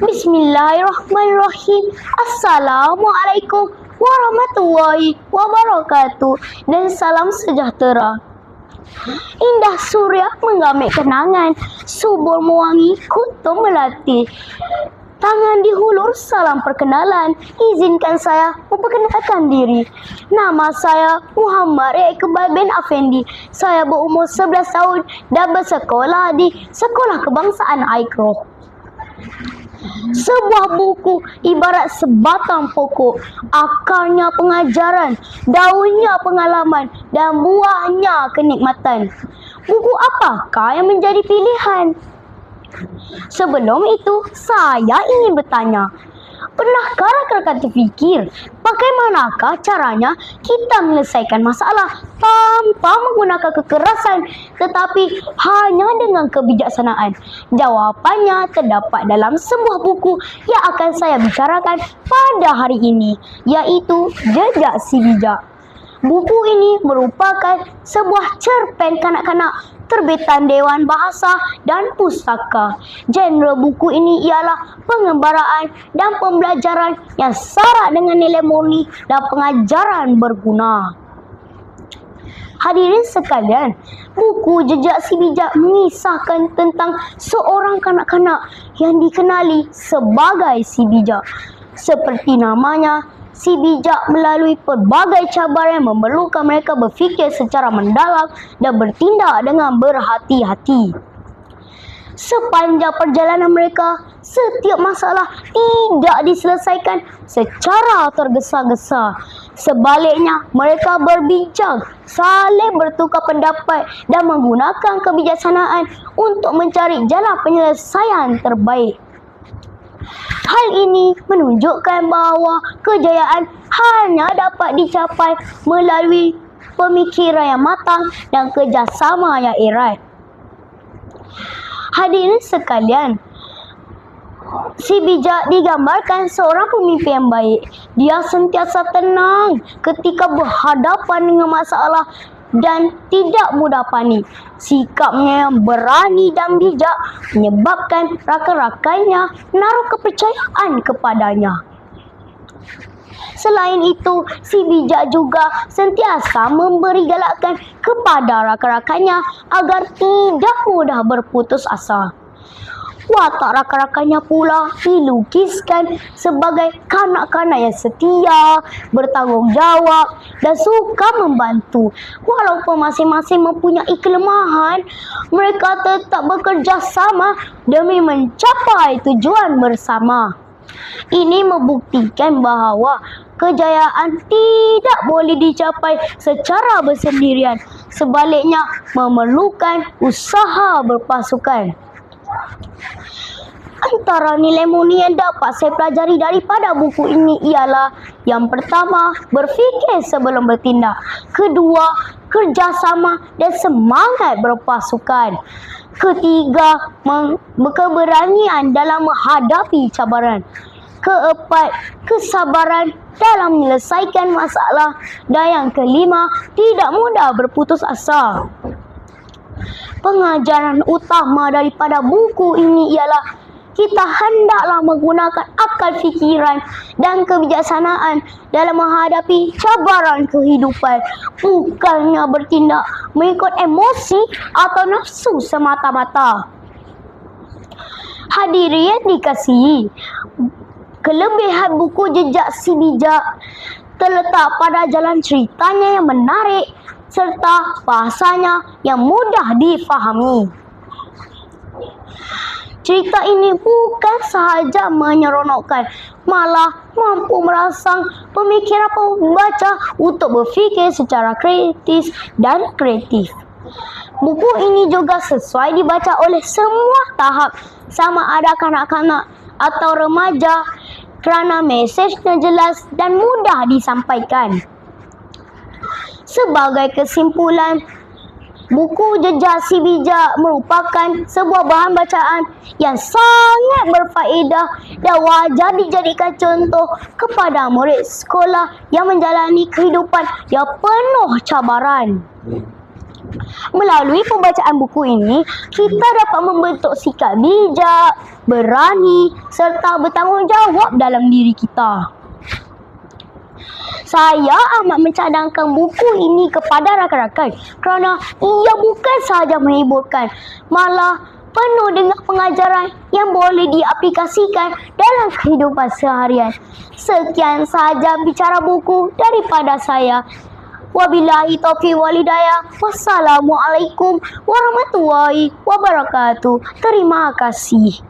Bismillahirrahmanirrahim. Assalamualaikum warahmatullahi wabarakatuh dan salam sejahtera. Indah surya menggamit kenangan, subur mewangi kuntum melati. Tangan dihulur salam perkenalan, izinkan saya memperkenalkan diri. Nama saya Muhammad Iqbal bin Afendi. Saya berumur 11 tahun dan bersekolah di Sekolah Kebangsaan Aikro. Sebuah buku ibarat sebatang pokok, akarnya pengajaran, daunnya pengalaman dan buahnya kenikmatan. Buku apakah yang menjadi pilihan? Sebelum itu, saya ingin bertanya, pernahkah rakan-rakan terfikir bagaimanakah caranya kita menyelesaikan masalah tanpa menggunakan kekerasan tetapi hanya dengan kebijaksanaan? Jawapannya terdapat dalam sebuah buku yang akan saya bicarakan pada hari ini, iaitu Jejak Si Bijak. Buku ini merupakan sebuah cerpen kanak-kanak terbitan Dewan Bahasa dan Pustaka. Genre buku ini ialah pengembaraan dan pembelajaran yang syarat dengan nilai murni dan pengajaran berguna. Hadirin sekalian, buku Jejak Si Bijak mengisahkan tentang seorang kanak-kanak yang dikenali sebagai Si Bijak. Seperti namanya, Si Bijak melalui pelbagai cabaran yang memerlukan mereka berfikir secara mendalam dan bertindak dengan berhati-hati. Sepanjang perjalanan mereka, setiap masalah tidak diselesaikan secara tergesa-gesa. Sebaliknya, mereka berbincang, saling bertukar pendapat dan menggunakan kebijaksanaan untuk mencari jalan penyelesaian terbaik. Hal ini menunjukkan bahawa kejayaan hanya dapat dicapai melalui pemikiran yang matang dan kerjasama yang erat. Hadirin sekalian, Si Bijak digambarkan seorang pemimpin yang baik. Dia sentiasa tenang ketika berhadapan dengan masalah dan tidak mudah panik. Sikapnya yang berani dan bijak menyebabkan rakan-rakannya menaruh kepercayaan kepadanya. Selain itu, Si Bijak juga sentiasa memberi galakan kepada rakan-rakannya agar tidak mudah berputus asa. Watak rakan-rakannya pula dilukiskan sebagai kanak-kanak yang setia, bertanggungjawab dan suka membantu. Walaupun masing-masing mempunyai kelemahan, mereka tetap bekerja sama demi mencapai tujuan bersama. Ini membuktikan bahawa kejayaan tidak boleh dicapai secara bersendirian. Sebaliknya, memerlukan usaha berpasukan. Antara nilai murni yang dapat saya pelajari daripada buku ini ialah: yang pertama, berfikir sebelum bertindak; kedua, kerjasama dan semangat berpasukan; ketiga, keberanian dalam menghadapi cabaran; keempat, kesabaran dalam menyelesaikan masalah; dan yang kelima, tidak mudah berputus asa. Pengajaran utama daripada buku ini ialah kita hendaklah menggunakan akal fikiran dan kebijaksanaan dalam menghadapi cabaran kehidupan, bukannya bertindak mengikut emosi atau nafsu semata-mata. Hadirin yang dikasihi, kelebihan buku Jejak Si Bijak terletak pada jalan ceritanya yang menarik serta bahasanya yang mudah difahami. Cerita ini bukan sahaja menyeronokkan, malah mampu merangsang pemikiran pembaca untuk berfikir secara kritis dan kreatif. Buku ini juga sesuai dibaca oleh semua tahap, sama ada kanak-kanak atau remaja, kerana mesejnya jelas dan mudah disampaikan. Sebagai kesimpulan, buku Jejak Si Bijak merupakan sebuah bahan bacaan yang sangat berfaedah dan wajar dijadikan contoh kepada murid sekolah yang menjalani kehidupan yang penuh cabaran. Melalui pembacaan buku ini, kita dapat membentuk sikap bijak, berani serta bertanggungjawab dalam diri kita. Saya amat mencadangkan buku ini kepada rakan-rakan kerana ia bukan sahaja menghiburkan, malah penuh dengan pengajaran yang boleh diaplikasikan dalam kehidupan seharian. Sekian sahaja bicara buku daripada saya. Wabillahi taufiq wal hidayah. Wassalamualaikum warahmatullahi wabarakatuh. Terima kasih.